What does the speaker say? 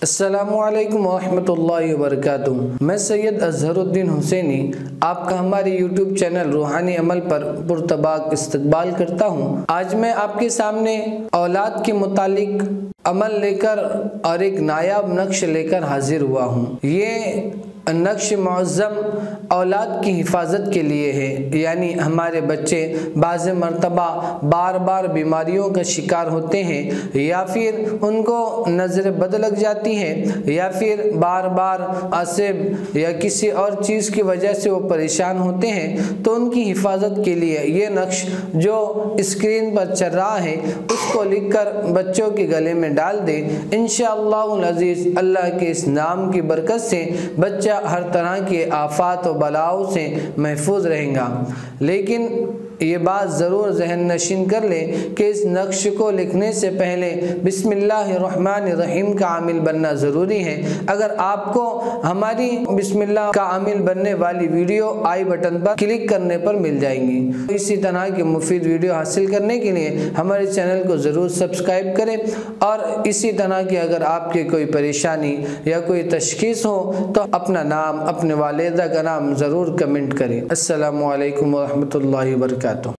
السلام علیکم ورحمۃ اللہ وبرکاتہ۔ میں سید اظہر الدین حسینی آپ کا ہمارے یوٹیوب چینل روحانی عمل پر پرتباک استقبال کرتا ہوں۔ آج میں آپ کے سامنے اولاد کے متعلق عمل لے کر اور ایک نایاب نقش لے کر حاضر ہوا ہوں۔ یہ نقش معظم اولاد کی حفاظت کے لیے ہے، یعنی ہمارے بچے بعض مرتبہ بار بار بیماریوں کا شکار ہوتے ہیں، یا پھر ان کو نظر بد لگ جاتی ہے، یا پھر بار بار عصب یا کسی اور چیز کی وجہ سے وہ پریشان ہوتے ہیں، تو ان کی حفاظت کے لیے یہ نقش جو اسکرین پر چل رہا ہے اس کو لکھ کر بچوں کے گلے میں ڈال دیں۔ انشاءاللہ العزیز اللہ کے اس نام کی برکت سے بچہ ہر طرح کے آفات و بلاؤں سے محفوظ رہیں گا۔ لیکن یہ بات ضرور ذہن نشین کر لیں کہ اس نقش کو لکھنے سے پہلے بسم اللہ الرحمن الرحیم کا عامل بننا ضروری ہے۔ اگر آپ کو ہماری بسم اللہ کا عامل بننے والی ویڈیو آئی بٹن پر کلک کرنے پر مل جائیں گی۔ اسی طرح کی مفید ویڈیو حاصل کرنے کے لیے ہمارے چینل کو ضرور سبسکرائب کریں، اور اسی طرح کی اگر آپ کی کوئی پریشانی یا کوئی تشخیص ہو تو اپنا نام، اپنے والدہ کا نام ضرور کمنٹ کریں۔ السلام علیکم ورحمۃ اللہ وبرکاتہ۔